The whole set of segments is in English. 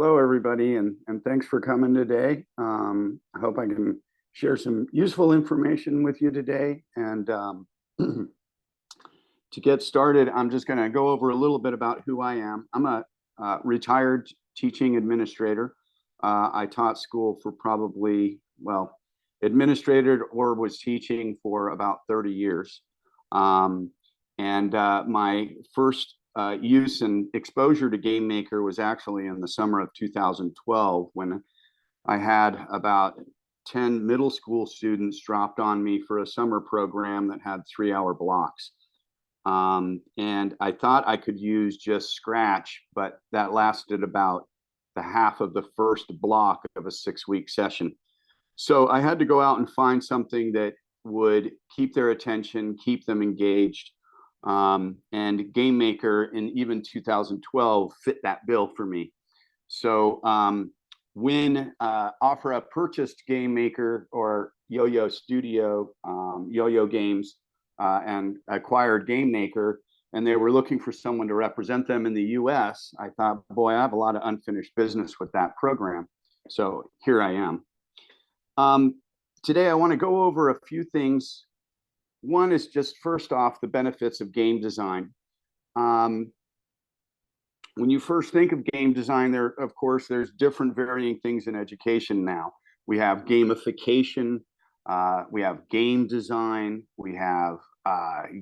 Hello, everybody, and thanks for coming today. I hope I can share some useful information with you today. And to get started, I'm just going to go over a little bit about who I am. I'm a retired teaching administrator. I taught school for probably, well, administrated or was teaching for about 30 years. My first use and exposure to GameMaker was actually in the summer of 2012 when I had about 10 middle school students dropped on me for a summer program that had 3-hour blocks. And I thought I could use just Scratch, but that lasted about the half of the first block of a 6-week session. So I had to go out and find something that would keep their attention, keep them engaged. And GameMaker in even 2012 fit that bill for me. So when Opera purchased GameMaker or Yo-Yo Studio, Yo-Yo Games, and acquired GameMaker, and they were looking for someone to represent them in the US, I thought, boy, I have a lot of unfinished business with that program. So here I am. Today, I want to go over a few things. One is just first off, the benefits of game design. When you first think of game design, of course, there's different varying things in education now. We have gamification, we have game design, we have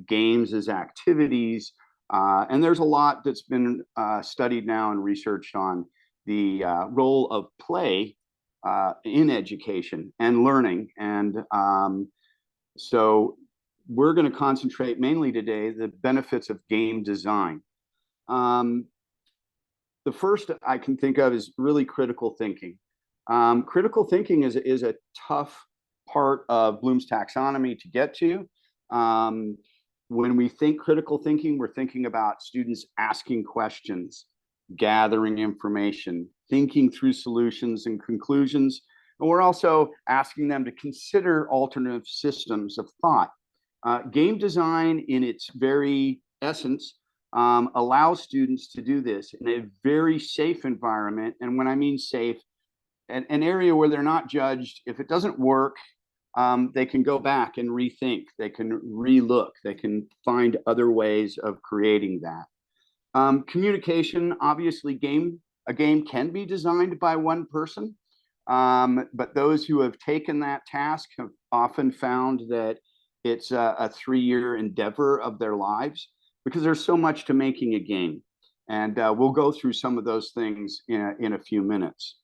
games as activities, and there's a lot that's been studied now and researched on the role of play in education and learning. And so we're going to concentrate mainly today the benefits of game design. The first I can think of is really critical thinking. Critical thinking is a tough part of Bloom's taxonomy to get to. When we think critical thinking, we're thinking about students asking questions, gathering information, thinking through solutions and conclusions. And we're also asking them to consider alternative systems of thought. Game design, in its very essence, allows students to do this in a very safe environment. And when I mean safe, an area where they're not judged. If it doesn't work, they can go back and rethink. They can relook. They can find other ways of creating that. Communication, obviously, a game can be designed by one person, but those who have taken that task have often found that it's a 3-year endeavor of their lives because there's so much to making a game. And we'll go through some of those things in a few minutes.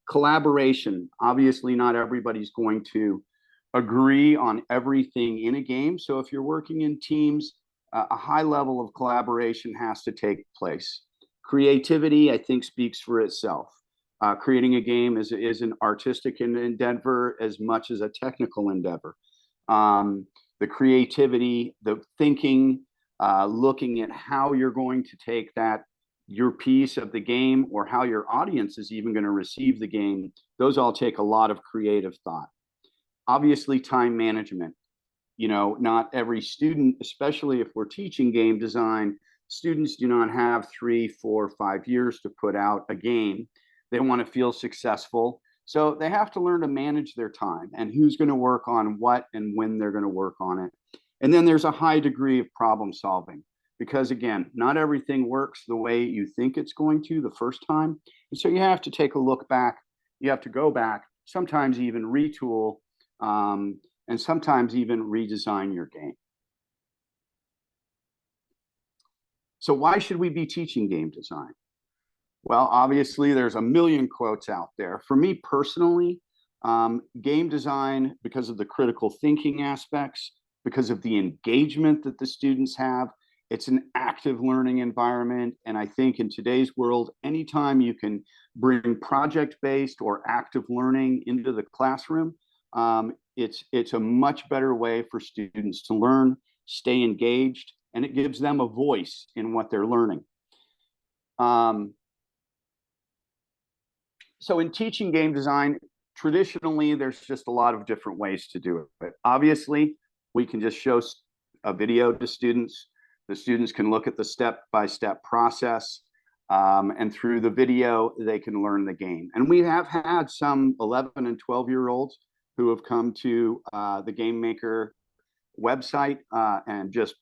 Collaboration. Obviously, not everybody's going to agree on everything in a game. So if you're working in teams, a high level of collaboration has to take place. Creativity, I think, speaks for itself. Creating a game is an artistic endeavor as much as a technical endeavor. The creativity, the thinking, looking at how you're going to take your piece of the game or how your audience is even going to receive the game, those all take a lot of creative thought. Obviously, time management. You know, not every student, especially if we're teaching game design, students do not have 3, 4, 5 years to put out a game. They want to feel successful. So they have to learn to manage their time and who's going to work on what and when they're going to work on it. And then there's a high degree of problem solving because, again, not everything works the way you think it's going to the first time. And so you have to take a look back. You have to go back, sometimes even retool, and sometimes even redesign your game. So why should we be teaching game design? Well, obviously, there's a million quotes out there. For me personally, game design, because of the critical thinking aspects, because of the engagement that the students have, it's an active learning environment. And I think in today's world, anytime you can bring project-based or active learning into the classroom, it's a much better way for students to learn, stay engaged, and it gives them a voice in what they're learning. So in teaching game design, traditionally, there's just a lot of different ways to do it. But obviously, we can just show a video to students. The students can look at the step-by-step process. And through the video, they can learn the game. And we have had some 11 and 12-year-olds who have come to the GameMaker website and just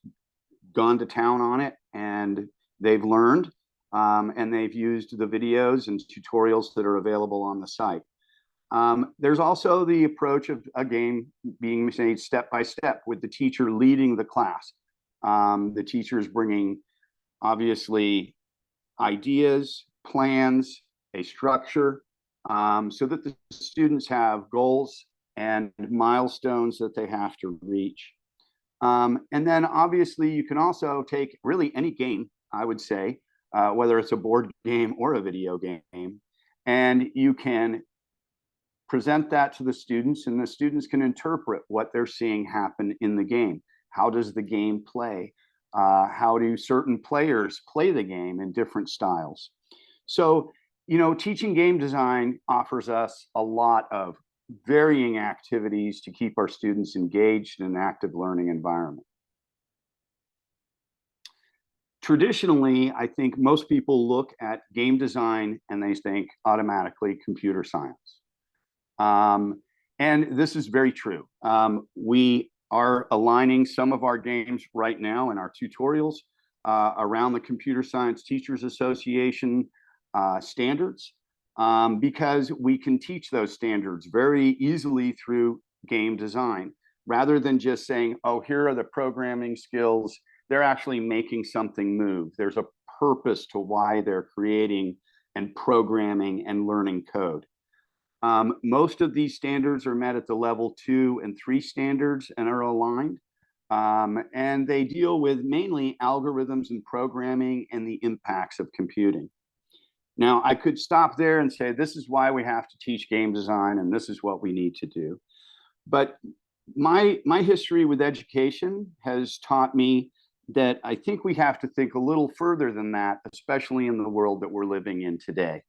gone to town on it, and they've learned, and they've used the videos and tutorials that are available on the site. There's also the approach of a game being made step by step with the teacher leading the class. The teacher is bringing, obviously, ideas, plans, a structure, so that the students have goals and milestones that they have to reach. And then obviously you can also take really any game, I would say, whether it's a board game or a video game, and you can present that to the students, and the students can interpret what they're seeing happen in the game. How does the game play? How do certain players play the game in different styles? So, teaching game design offers us a lot of varying activities to keep our students engaged in an active learning environment. Traditionally, I think most people look at game design and they think automatically computer science. And this is very true. We are aligning some of our games right now in our tutorials around the Computer Science Teachers Association standards, because we can teach those standards very easily through game design, rather than just saying, oh, here are the programming skills. They're actually making something move. There's a purpose to why they're creating and programming and learning code. Most of these standards are met at the level 2 and 3 standards and are aligned. And they deal with mainly algorithms and programming and the impacts of computing. Now, I could stop there and say, this is why we have to teach game design and this is what we need to do. But my history with education has taught me that I think we have to think a little further than that, especially in the world that we're living in today.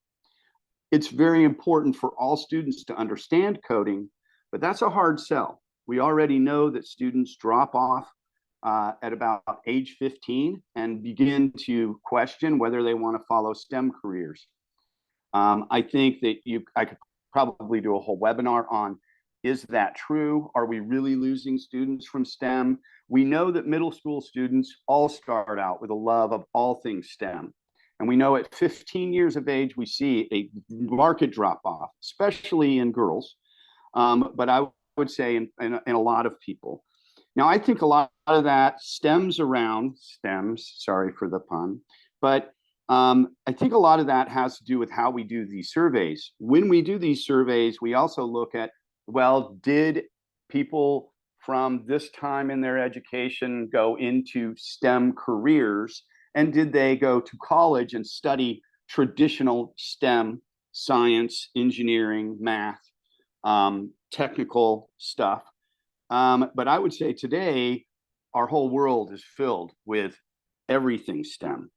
It's very important for all students to understand coding, but that's a hard sell. We already know that students drop off at about age 15 and begin to question whether they want to follow STEM careers. I think that I could probably do a whole webinar on, is that true? Are we really losing students from STEM? We know that middle school students all start out with a love of all things STEM. And we know at 15 years of age, we see a marked drop off, especially in girls, but I would say in a lot of people. Now, I think a lot of that stems around stems, sorry for the pun, but I think a lot of that has to do with how we do these surveys. When we do these surveys, we also look at, well, did people from this time in their education go into STEM careers? And did they go to college and study traditional STEM, science, engineering, math, technical stuff? But I would say today, our whole world is filled with everything STEM.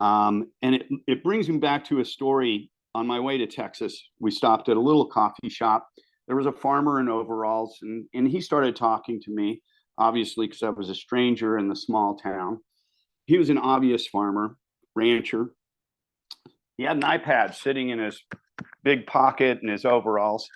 And it brings me back to a story. On my way to Texas, we stopped at a little coffee shop. There was a farmer in overalls, and he started talking to me, obviously, because I was a stranger in the small town. He was an obvious farmer, rancher. He had an iPad sitting in his big pocket in his overalls.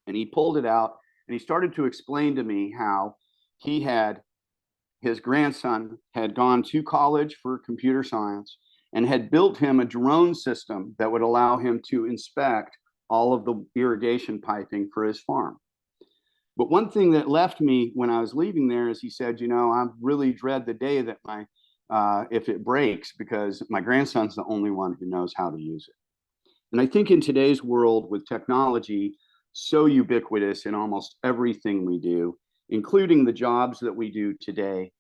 And he pulled it out and he started to explain to me how his grandson had gone to college for computer science and had built him a drone system that would allow him to inspect all of the irrigation piping for his farm. But one thing that left me when I was leaving there is he said, I really dread the day that if it breaks, because my grandson's the only one who knows how to use it. And I think in today's world with technology so ubiquitous in almost everything we do, including the jobs that we do today,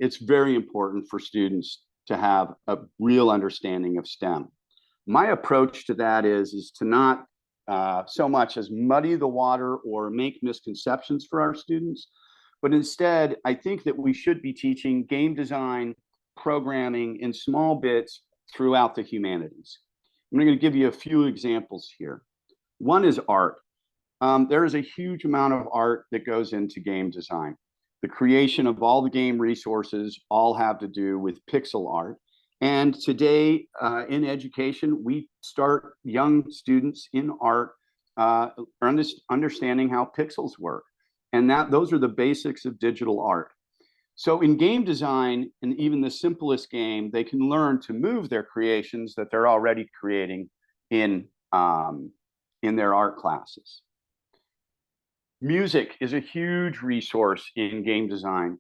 it's very important for students to have a real understanding of STEM. My approach to that is to not so much as muddy the water or make misconceptions for our students, but instead, I think that we should be teaching game design, programming in small bits throughout the humanities. I'm going to give you a few examples here. One is art. There is a huge amount of art that goes into game design. The creation of all the game resources all have to do with pixel art. And today in education, we start young students in art understanding how pixels work. And those are the basics of digital art. So in game design, and even the simplest game, they can learn to move their creations that they're already creating in their art classes. Music is a huge resource in game design.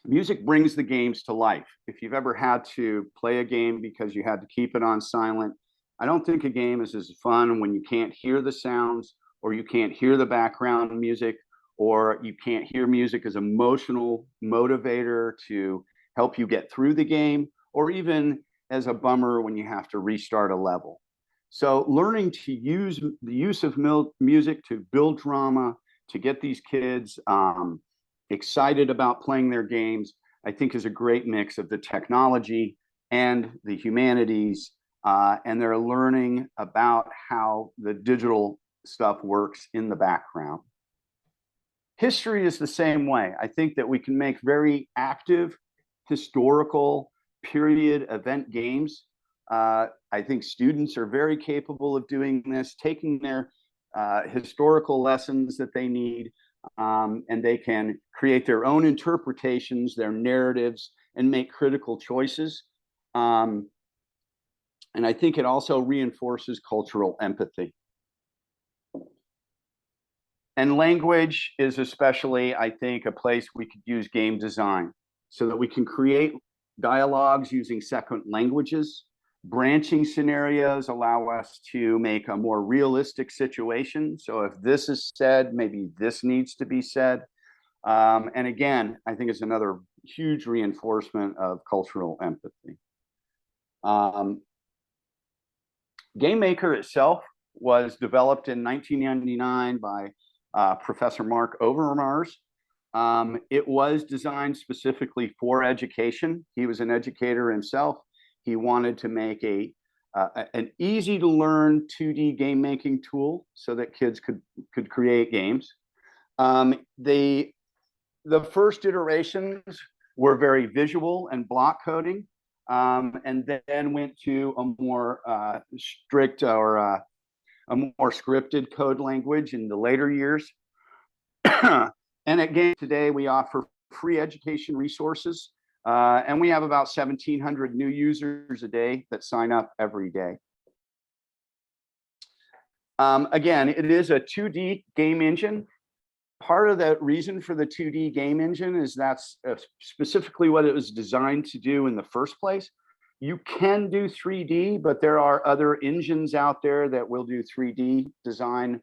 Music brings the games to life. If you've ever had to play a game because you had to keep it on silent, I don't think a game is as fun when you can't hear the sounds, or you can't hear the background music, or you can't hear music as emotional motivator to help you get through the game, or even as a bummer when you have to restart a level. So learning to use the use of music to build drama, to get these kids excited about playing their games, I think is a great mix of the technology and the humanities, and they're learning about how the digital stuff works in the background. History is the same way. I think that we can make very active, historical, period event games. I think students are very capable of doing this, taking their historical lessons that they need, and they can create their own interpretations, their narratives, and make critical choices. And I think it also reinforces cultural empathy. And language is especially, I think, a place we could use game design so that we can create dialogues using second languages. Branching scenarios allow us to make a more realistic situation. So if this is said, maybe this needs to be said. And again, I think it's another huge reinforcement of cultural empathy. GameMaker itself was developed in 1999 by Professor Mark Overmars. It was designed specifically for education. He was an educator himself. He wanted to make an easy to learn 2D game making tool so that kids could create games. The first iterations were very visual and block coding, and then went to a more strict or a more scripted code language in the later years. And at Game today, we offer free education resources, and we have about 1,700 new users a day that sign up every day. Again, it is a 2D game engine. Part of the reason for the 2D game engine is that's specifically what it was designed to do in the first place. You can do 3D, but there are other engines out there that will do 3D design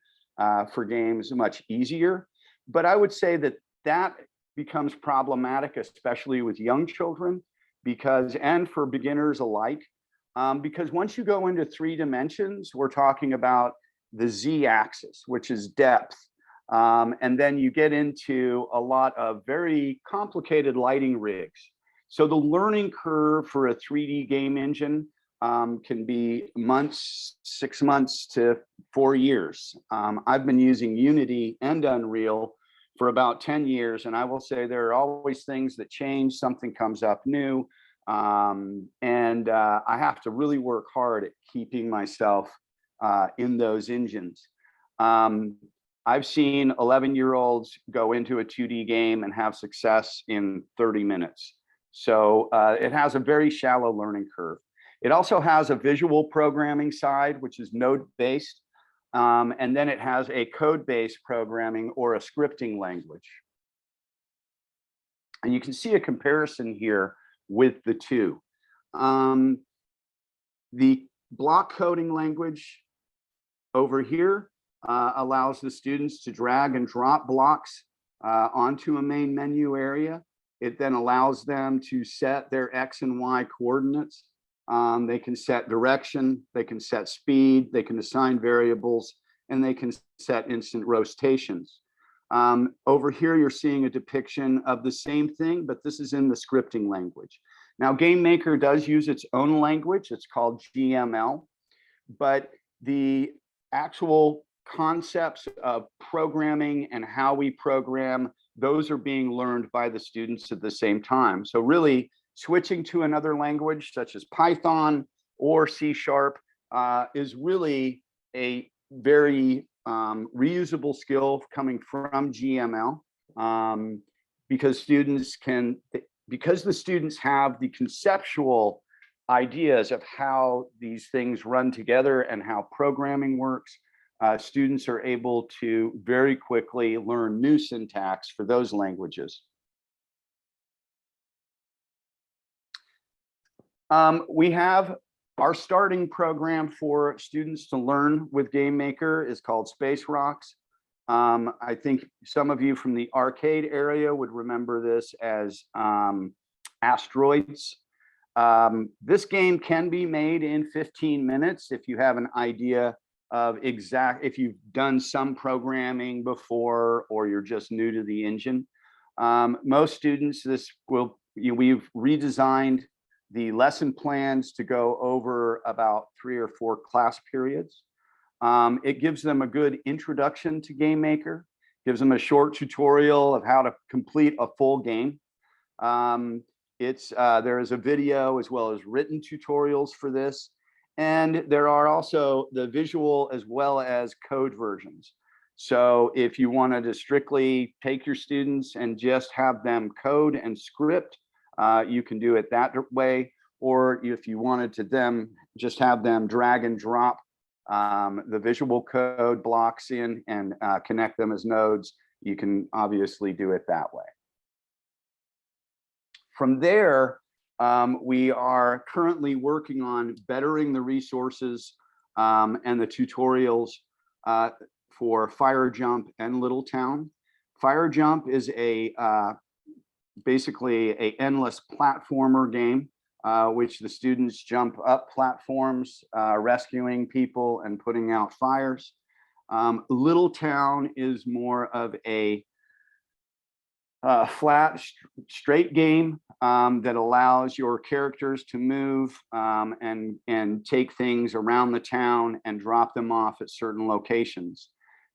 for games much easier. But I would say that that becomes problematic, especially with young children, and for beginners alike, because once you go into 3 dimensions, we're talking about the Z-axis, which is depth. And then you get into a lot of very complicated lighting rigs. So the learning curve for a 3D game engine can be months, 6 months to 4 years. I've been using Unity and Unreal for about 10 years, and I will say there are always things that change, something comes up new, and I have to really work hard at keeping myself in those engines. I've seen 11-year-olds go into a 2D game and have success in 30 minutes. So it has a very shallow learning curve. It also has a visual programming side, which is node-based, and then it has a code-based programming or a scripting language. And you can see a comparison here with the two. The block coding language over here allows the students to drag and drop blocks onto a main menu area. It then allows them to set their X and Y coordinates. They can set direction, they can set speed, they can assign variables, and they can set instant rotations. Over here, you're seeing a depiction of the same thing, but this is in the scripting language. Now, GameMaker does use its own language. It's called GML, but the actual concepts of programming and how we program, those are being learned by the students at the same time. So really, switching to another language such as Python or C# is really a very reusable skill coming from GML, because the students have the conceptual ideas of how these things run together and how programming works. Students are able to very quickly learn new syntax for those languages. We have our starting program for students to learn with GameMaker is called Space Rocks. I think some of you from the arcade area would remember this as Asteroids. This game can be made in 15 minutes if you have an idea of if you've done some programming before or you're just new to the engine. Most students, we've redesigned the lesson plans to go over about 3 or 4 class periods. It gives them a good introduction to GameMaker, gives them a short tutorial of how to complete a full game. There is a video as well as written tutorials for this. And there are also the visual as well as code versions. So if you wanted to strictly take your students and just have them code and script, you can do it that way. Or if you wanted to just have them drag and drop the visual code blocks in and connect them as nodes, you can obviously do it that way. From there, we are currently working on bettering the resources and the tutorials for Fire Jump and Little Town. Fire Jump is basically an endless platformer game, which the students jump up platforms, rescuing people and putting out fires. Little Town is more of a flat, straight game that allows your characters to move and take things around the town and drop them off at certain locations.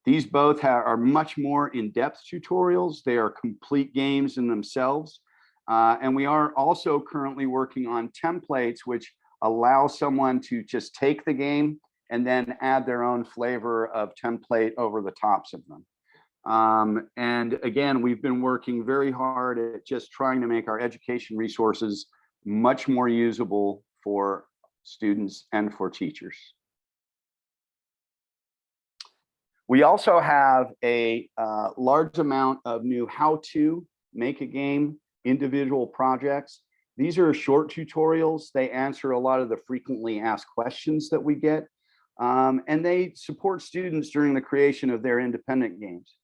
These both are much more in-depth tutorials. They are complete games in themselves. And we are also currently working on templates which allow someone to just take the game and then add their own flavor of template over the tops of them. And again, we've been working very hard at just trying to make our education resources much more usable for students and for teachers. We also have a large amount of new how-to make a game individual projects. These are short tutorials. They answer a lot of the frequently asked questions that we get, and they support students during the creation of their independent games.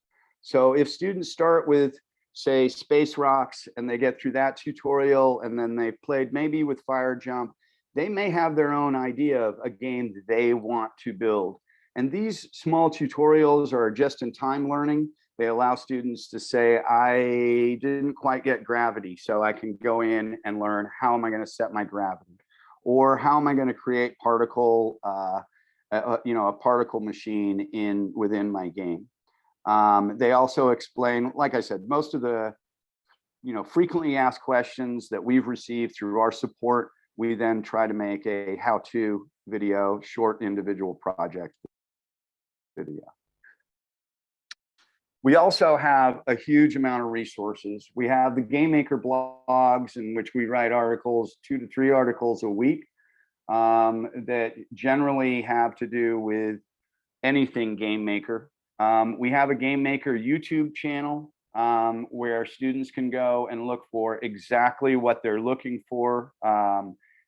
So if students start with, say, Space Rocks, and they get through that tutorial, and then they played maybe with Fire Jump, they may have their own idea of a game that they want to build. And these small tutorials are just-in-time learning. They allow students to say, I didn't quite get gravity, so I can go in and learn how am I going to set my gravity, or how am I going to create particle, a particle machine within my game. They also explain, like I said, most of the frequently asked questions that we've received through our support. We then try to make a how-to video, short individual project video. We also have a huge amount of resources. We have the GameMaker blogs, in which we write articles, 2 to 3 articles a week, that generally have to do with anything GameMaker. We have a GameMaker YouTube channel where students can go and look for exactly what they're looking for.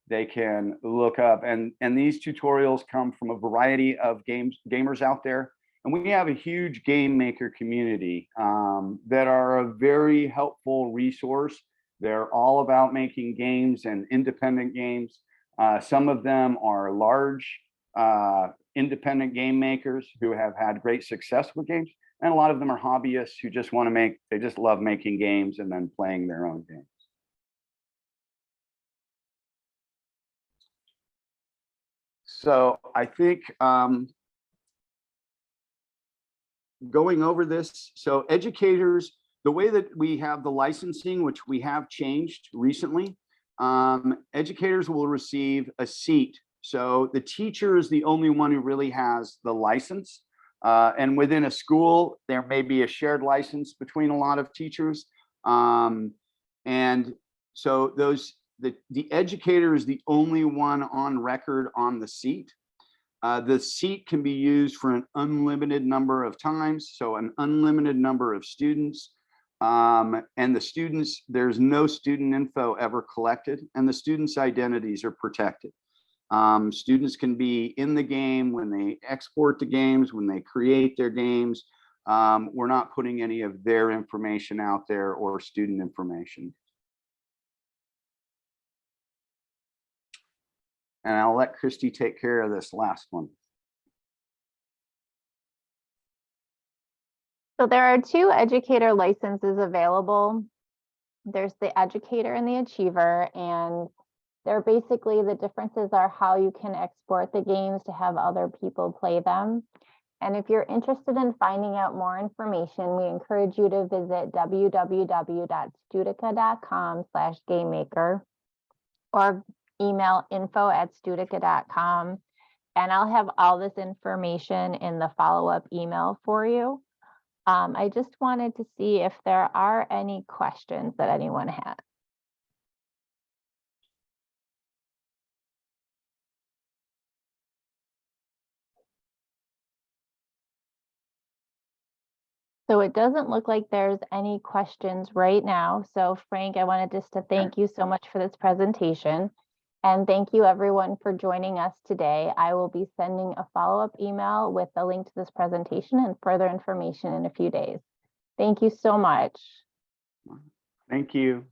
They can look up, and these tutorials come from a variety of gamers out there. And we have a huge GameMaker community that are a very helpful resource. They're all about making games and independent games. Some of them are large independent game makers who have had great success with games. And a lot of them are hobbyists who just want to they just love making games and then playing their own games. So I think going over this, so educators, the way that we have the licensing, which we have changed recently, educators will receive a seat. So the teacher is the only one who really has the license. And within a school, there may be a shared license between a lot of teachers. And so the educator is the only one on record on the seat. The seat can be used for an unlimited number of times, so an unlimited number of students. And the students, there's no student info ever collected, and the students' identities are protected. Students can be in the game when they export the games, when they create their games. We're not putting any of their information out there or student information. And I'll let Christy take care of this last one. So there are two educator licenses available. There's the educator and the achiever, and they're basically, the differences are how you can export the games to have other people play them. And if you're interested in finding out more information, we encourage you to visit www.studica.com/GameMaker or email info@studica.com. And I'll have all this information in the follow-up email for you. I just wanted to see if there are any questions that anyone has. So it doesn't look like there's any questions right now. So Frank, I wanted just to thank you so much for this presentation. And thank you everyone for joining us today. I will be sending a follow-up email with a link to this presentation and further information in a few days. Thank you so much. Thank you.